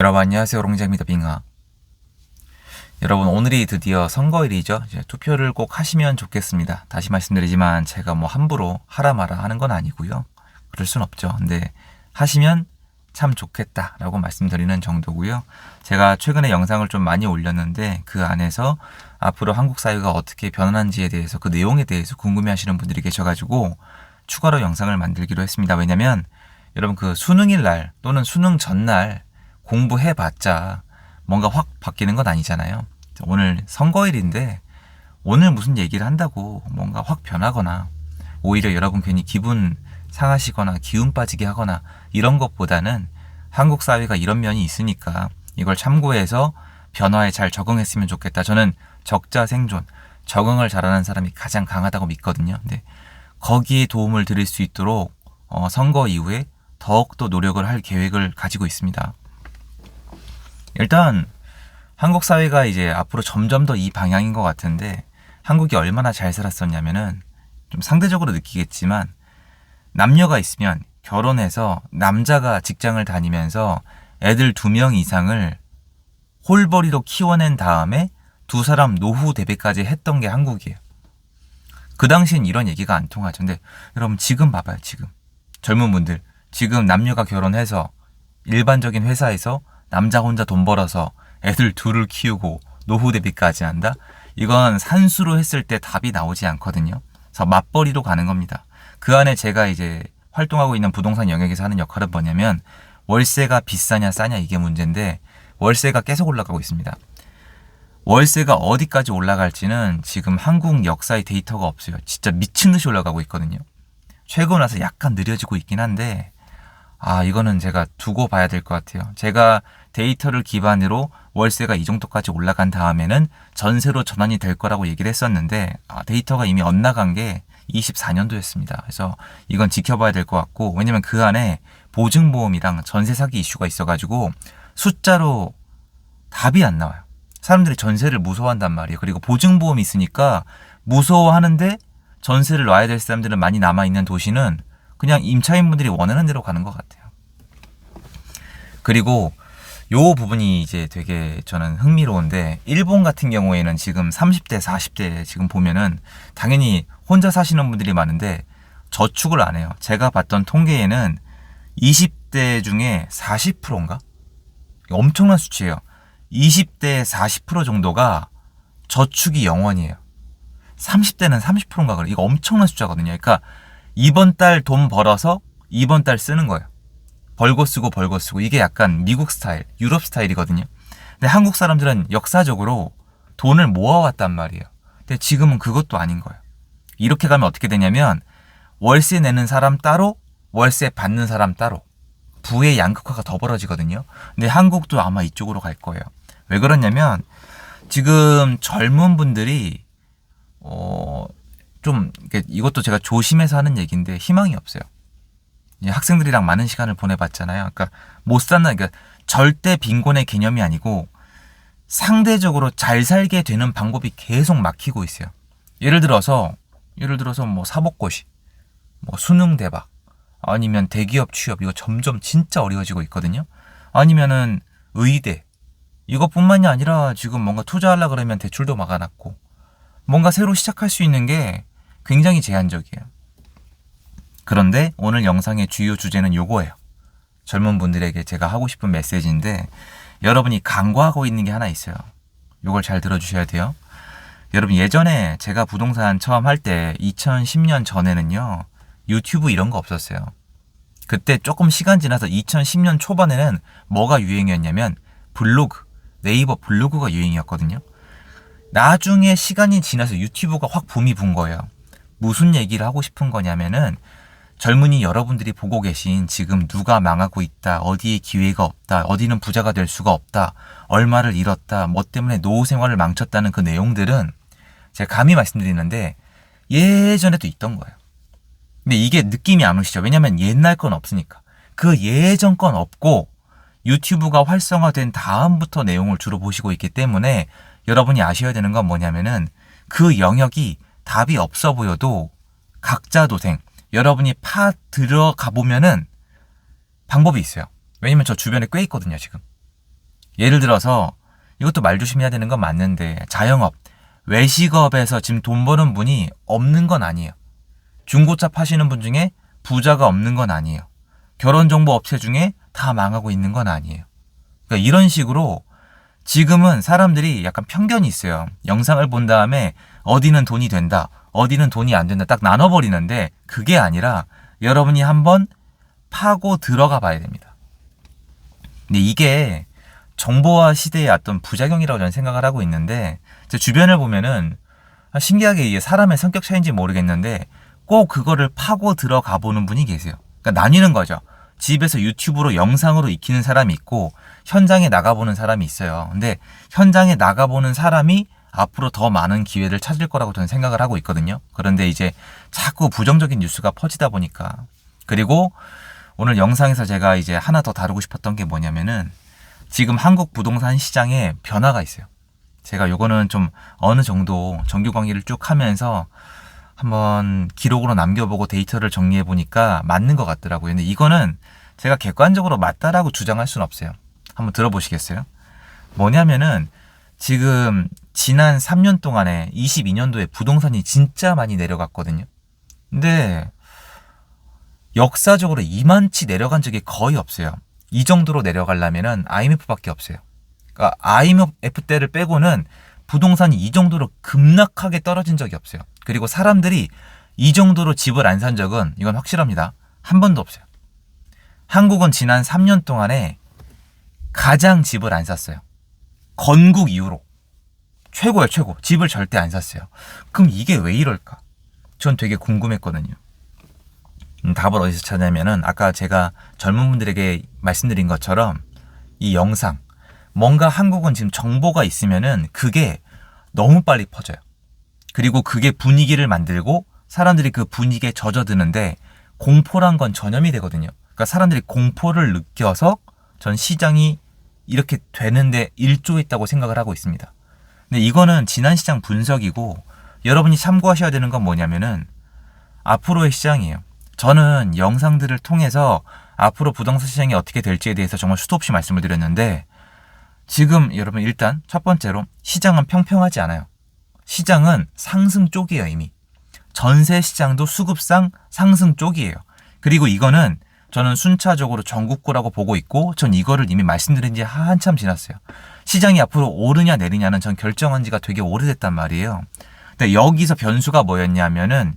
여러분 안녕하세요. 롱장입니다. 빙하. 여러분 오늘이 드디어 선거일이죠. 이제 투표를 꼭 하시면 좋겠습니다. 다시 말씀드리지만 제가 뭐 함부로 하라 마라 하는 건 아니고요. 그럴 순 없죠. 근데 하시면 참 좋겠다라고 말씀드리는 정도고요. 제가 최근에 영상을 좀 많이 올렸는데 그 안에서 앞으로 한국 사회가 어떻게 변하는지에 대해서 그 내용에 대해서 궁금해하시는 분들이 계셔가지고 추가로 영상을 만들기로 했습니다. 왜냐면 여러분 그 수능일 날 또는 수능 전날 공부해봤자 뭔가 확 바뀌는 건 아니잖아요. 오늘 선거일인데 오늘 무슨 얘기를 한다고 뭔가 확 변하거나 오히려 여러분 괜히 기분 상하시거나 기운 빠지게 하거나 이런 것보다는 한국 사회가 이런 면이 있으니까 이걸 참고해서 변화에 잘 적응했으면 좋겠다. 저는 적자 생존, 적응을 잘하는 사람이 가장 강하다고 믿거든요. 근데 거기에 도움을 드릴 수 있도록 선거 이후에 더욱더 노력을 할 계획을 가지고 있습니다. 일단 한국 사회가 이제 앞으로 점점 더 이 방향인 것 같은데 한국이 얼마나 잘 살았었냐면은 좀 상대적으로 느끼겠지만 남녀가 있으면 결혼해서 남자가 직장을 다니면서 애들 2명 이상을 홀벌이로 키워낸 다음에 두 사람 노후 대배까지 했던 게 한국이에요. 그 당시엔 이런 얘기가 안 통하죠. 근데 여러분 지금 봐봐요. 지금 젊은 분들 지금 남녀가 결혼해서 일반적인 회사에서 남자 혼자 돈 벌어서 애들 둘을 키우고 노후 대비까지 한다? 이건 산수로 했을 때 답이 나오지 않거든요. 그래서 맞벌이로 가는 겁니다. 그 안에 제가 이제 활동하고 있는 부동산 영역에서 하는 역할은 뭐냐면 월세가 비싸냐 싸냐 이게 문제인데 월세가 계속 올라가고 있습니다. 월세가 어디까지 올라갈지는 지금 한국 역사의 데이터가 없어요. 진짜 미친 듯이 올라가고 있거든요. 최근 와서 약간 느려지고 있긴 한데 이거는 제가 두고 봐야 될 것 같아요. 제가 데이터를 기반으로 월세가 이 정도까지 올라간 다음에는 전세로 전환이 될 거라고 얘기를 했었는데 데이터가 이미 엇나간 게 24년도였습니다. 그래서 이건 지켜봐야 될 것 같고 왜냐면 그 안에 보증보험이랑 전세 사기 이슈가 있어가지고 숫자로 답이 안 나와요. 사람들이 전세를 무서워한단 말이에요. 그리고 보증보험이 있으니까 무서워하는데 전세를 놔야 될 사람들은 많이 남아있는 도시는 그냥 임차인분들이 원하는 대로 가는 것 같아요. 그리고 요 부분이 이제 되게 저는 흥미로운데 일본 같은 경우에는 지금 30대, 40대 지금 보면은 당연히 혼자 사시는 분들이 많은데 저축을 안 해요. 제가 봤던 통계에는 20대 중에 40%인가? 엄청난 수치예요. 20대 40% 정도가 저축이 0원이에요. 30대는 30%인가 그래요. 이거 엄청난 숫자거든요. 그러니까 이번 달 돈 벌어서 이번 달 쓰는 거예요. 벌고 쓰고 벌고 쓰고 이게 약간 미국 스타일, 유럽 스타일이거든요. 근데 한국 사람들은 역사적으로 돈을 모아왔단 말이에요. 근데 지금은 그것도 아닌 거예요. 이렇게 가면 어떻게 되냐면 월세 내는 사람 따로, 월세 받는 사람 따로 부의 양극화가 더 벌어지거든요. 근데 한국도 아마 이쪽으로 갈 거예요. 왜 그러냐면 지금 젊은 분들이 좀 이것도 제가 조심해서 하는 얘기인데 희망이 없어요. 학생들이랑 많은 시간을 보내봤잖아요. 그러니까 못 사는 그러니까 절대 빈곤의 개념이 아니고 상대적으로 잘 살게 되는 방법이 계속 막히고 있어요. 예를 들어서 뭐 사법고시, 뭐 수능 대박, 아니면 대기업 취업 이거 점점 진짜 어려워지고 있거든요. 아니면은 의대 이것뿐만이 아니라 지금 뭔가 투자하려 그러면 대출도 막아놨고 뭔가 새로 시작할 수 있는 게 굉장히 제한적이에요. 그런데 오늘 영상의 주요 주제는 요거예요. 젊은 분들에게 제가 하고 싶은 메시지인데 여러분이 간과하고 있는 게 하나 있어요. 요걸 잘 들어주셔야 돼요. 여러분 예전에 제가 부동산 처음 할 때 2010년 전에는요. 유튜브 이런 거 없었어요. 그때 조금 시간 지나서 2010년 초반에는 뭐가 유행이었냐면 블로그, 네이버 블로그가 유행이었거든요. 나중에 시간이 지나서 유튜브가 확 붐이 분 거예요. 무슨 얘기를 하고 싶은 거냐면은 젊은이 여러분들이 보고 계신 지금 누가 망하고 있다, 어디에 기회가 없다, 어디는 부자가 될 수가 없다, 얼마를 잃었다, 뭐 때문에 노후 생활을 망쳤다는 그 내용들은 제가 감히 말씀드리는데 예전에도 있던 거예요. 근데 이게 느낌이 안 오시죠? 왜냐면 옛날 건 없으니까. 그 예전 건 없고 유튜브가 활성화된 다음부터 내용을 주로 보시고 있기 때문에 여러분이 아셔야 되는 건 뭐냐면은 그 영역이 답이 없어 보여도 각자 도생, 여러분이 들어가 보면은 방법이 있어요. 왜냐면 저 주변에 꽤 있거든요, 지금. 예를 들어서 이것도 말조심해야 되는 건 맞는데 자영업, 외식업에서 지금 돈 버는 분이 없는 건 아니에요. 중고차 파시는 분 중에 부자가 없는 건 아니에요. 결혼정보 업체 중에 다 망하고 있는 건 아니에요. 그러니까 이런 식으로 지금은 사람들이 약간 편견이 있어요. 영상을 본 다음에 어디는 돈이 된다, 어디는 돈이 안 된다 딱 나눠버리는데 그게 아니라 여러분이 한번 파고 들어가 봐야 됩니다. 근데 이게 정보화 시대의 어떤 부작용이라고 저는 생각을 하고 있는데 제 주변을 보면은 신기하게 이게 사람의 성격 차이인지 모르겠는데 꼭 그거를 파고 들어가 보는 분이 계세요. 그러니까 나뉘는 거죠. 집에서 유튜브로 영상으로 익히는 사람이 있고 현장에 나가보는 사람이 있어요. 근데 현장에 나가보는 사람이 앞으로 더 많은 기회를 찾을 거라고 저는 생각을 하고 있거든요. 그런데 이제 자꾸 부정적인 뉴스가 퍼지다 보니까 그리고 오늘 영상에서 제가 이제 하나 더 다루고 싶었던 게 뭐냐면은 지금 한국 부동산 시장에 변화가 있어요. 제가 요거는 좀 어느 정도 정규 관계를 쭉 하면서 한번 기록으로 남겨보고 데이터를 정리해 보니까 맞는 것 같더라고요. 근데 이거는 제가 객관적으로 맞다라고 주장할 수는 없어요. 한번 들어보시겠어요? 뭐냐면은 지금 지난 3년 동안에 22년도에 부동산이 진짜 많이 내려갔거든요. 근데 역사적으로 이만치 내려간 적이 거의 없어요. 이 정도로 내려가려면은 IMF밖에 없어요. 그러니까 IMF 때를 빼고는 부동산이 이 정도로 급락하게 떨어진 적이 없어요. 그리고 사람들이 이 정도로 집을 안 산 적은 이건 확실합니다. 한 번도 없어요. 한국은 지난 3년 동안에 가장 집을 안 샀어요. 건국 이후로. 최고예요, 최고. 집을 절대 안 샀어요. 그럼 이게 왜 이럴까? 전 되게 궁금했거든요. 답을 어디서 찾냐면은 아까 제가 젊은 분들에게 말씀드린 것처럼 이 영상, 뭔가 한국은 지금 정보가 있으면은 그게 너무 빨리 퍼져요. 그리고 그게 분위기를 만들고 사람들이 그 분위기에 젖어드는데 공포란 건 전염이 되거든요. 그러니까 사람들이 공포를 느껴서 전 시장이 이렇게 되는데 일조했다고 생각을 하고 있습니다. 근데 이거는 지난 시장 분석이고 여러분이 참고하셔야 되는 건 뭐냐면은 앞으로의 시장이에요. 저는 영상들을 통해서 앞으로 부동산 시장이 어떻게 될지에 대해서 정말 수도 없이 말씀을 드렸는데 지금 여러분 일단 첫 번째로 시장은 평평하지 않아요. 시장은 상승 쪽이에요 이미. 전세 시장도 수급상 상승 쪽이에요. 그리고 이거는 저는 순차적으로 전국구라고 보고 있고 전 이거를 이미 말씀드린 지 한참 지났어요. 시장이 앞으로 오르냐 내리냐는 전 결정한 지가 되게 오래됐단 말이에요. 근데 여기서 변수가 뭐였냐면은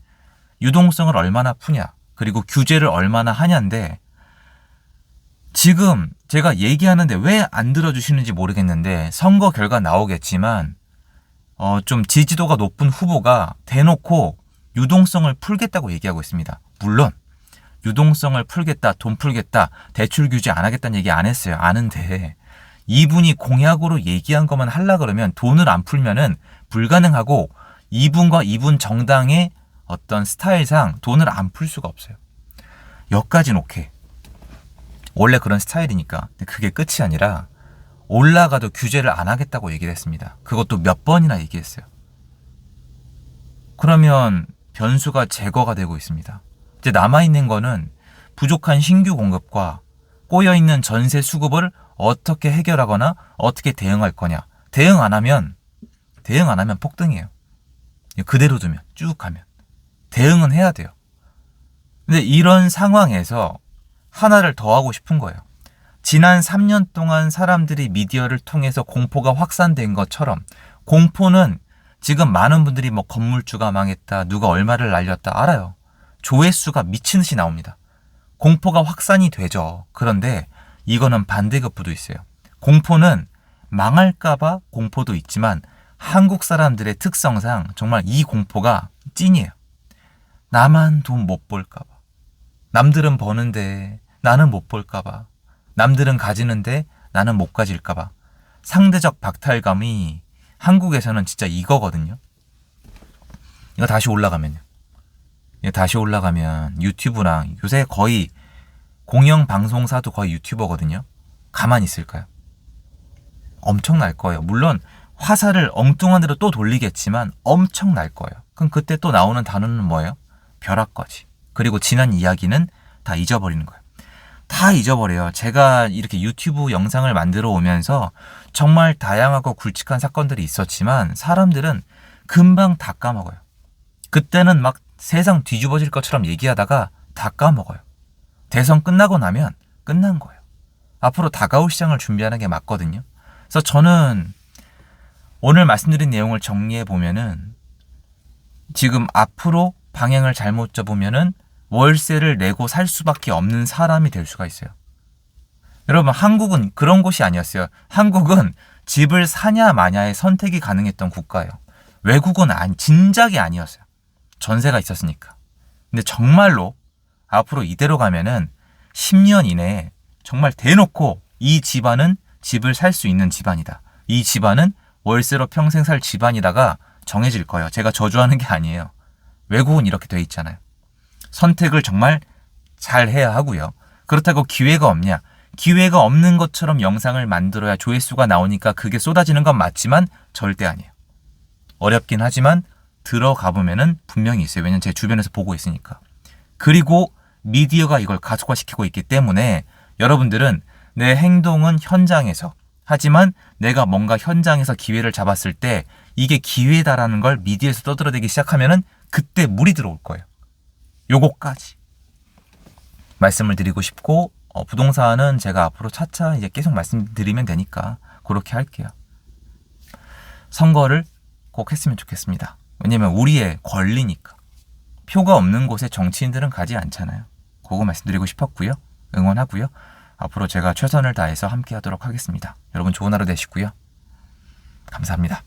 유동성을 얼마나 푸냐 그리고 규제를 얼마나 하냐인데 지금 제가 얘기하는데 왜 안 들어주시는지 모르겠는데 선거 결과 나오겠지만 좀 지지도가 높은 후보가 대놓고 유동성을 풀겠다고 얘기하고 있습니다. 물론 유동성을 풀겠다, 돈 풀겠다, 대출 규제 안 하겠다는 얘기 안 했어요. 아는데 이분이 공약으로 얘기한 것만 하려 그러면 돈을 안 풀면은 불가능하고 이분과 이분 정당의 어떤 스타일상 돈을 안 풀 수가 없어요. 여기까지는 오케이. 원래 그런 스타일이니까. 근데 그게 끝이 아니라 올라가도 규제를 안 하겠다고 얘기를 했습니다. 그것도 몇 번이나 얘기했어요. 그러면 변수가 제거가 되고 있습니다. 이제 남아있는 거는 부족한 신규 공급과 꼬여있는 전세 수급을 어떻게 해결하거나 어떻게 대응할 거냐. 대응 안 하면 폭등이에요. 그대로 두면 쭉 가면. 대응은 해야 돼요. 근데 이런 상황에서 하나를 더 하고 싶은 거예요. 지난 3년 동안 사람들이 미디어를 통해서 공포가 확산된 것처럼 공포는 지금 많은 분들이 뭐 건물주가 망했다, 누가 얼마를 날렸다 알아요. 조회수가 미친 듯이 나옵니다. 공포가 확산이 되죠. 그런데 이거는 반대급부도 있어요. 공포는 망할까봐 공포도 있지만 한국 사람들의 특성상 정말 이 공포가 찐이에요. 나만 돈 못 벌까봐. 남들은 버는데 나는 못 벌까봐. 남들은 가지는데 나는 못 가질까봐. 상대적 박탈감이 한국에서는 진짜 이거거든요. 이거 다시 올라가면요. 유튜브랑 요새 거의 공영방송사도 거의 유튜버거든요. 가만히 있을까요? 엄청날 거예요. 물론 화살을 엉뚱한 데로 또 돌리겠지만 엄청날 거예요. 그럼 그때 또 나오는 단어는 뭐예요? 벼락거지. 그리고 지난 이야기는 다 잊어버리는 거예요. 다 잊어버려요. 제가 이렇게 유튜브 영상을 만들어 오면서 정말 다양하고 굵직한 사건들이 있었지만 사람들은 금방 다 까먹어요. 그때는 막 세상 뒤집어질 것처럼 얘기하다가 다 까먹어요. 대선 끝나고 나면 끝난 거예요. 앞으로 다가올 시장을 준비하는 게 맞거든요. 그래서 저는 오늘 말씀드린 내용을 정리해 보면은 지금 앞으로 방향을 잘못 잡으면은 월세를 내고 살 수밖에 없는 사람이 될 수가 있어요. 여러분, 한국은 그런 곳이 아니었어요. 한국은 집을 사냐 마냐의 선택이 가능했던 국가예요. 외국은 진작이 아니었어요. 전세가 있었으니까. 근데 정말로 앞으로 이대로 가면은 10년 이내에 정말 대놓고 이 집안은 집을 살 수 있는 집안이다. 이 집안은 월세로 평생 살 집안이다가 정해질 거예요. 제가 저주하는 게 아니에요. 외국은 이렇게 돼 있잖아요. 선택을 정말 잘 해야 하고요. 그렇다고 기회가 없냐? 기회가 없는 것처럼 영상을 만들어야 조회수가 나오니까 그게 쏟아지는 건 맞지만 절대 아니에요. 어렵긴 하지만 들어가 보면은 분명히 있어요. 왜냐면 제 주변에서 보고 있으니까. 그리고 미디어가 이걸 가속화시키고 있기 때문에 여러분들은 내 행동은 현장에서, 하지만 내가 뭔가 현장에서 기회를 잡았을 때 이게 기회다라는 걸 미디어에서 떠들어대기 시작하면은 그때 물이 들어올 거예요. 요거까지 말씀을 드리고 싶고, 부동산은 제가 앞으로 차차 이제 계속 말씀드리면 되니까 그렇게 할게요. 선거를 꼭 했으면 좋겠습니다. 왜냐면 우리의 권리니까. 표가 없는 곳에 정치인들은 가지 않잖아요. 그거 말씀드리고 싶었고요. 응원하고요. 앞으로 제가 최선을 다해서 함께 하도록 하겠습니다. 여러분 좋은 하루 되시고요. 감사합니다.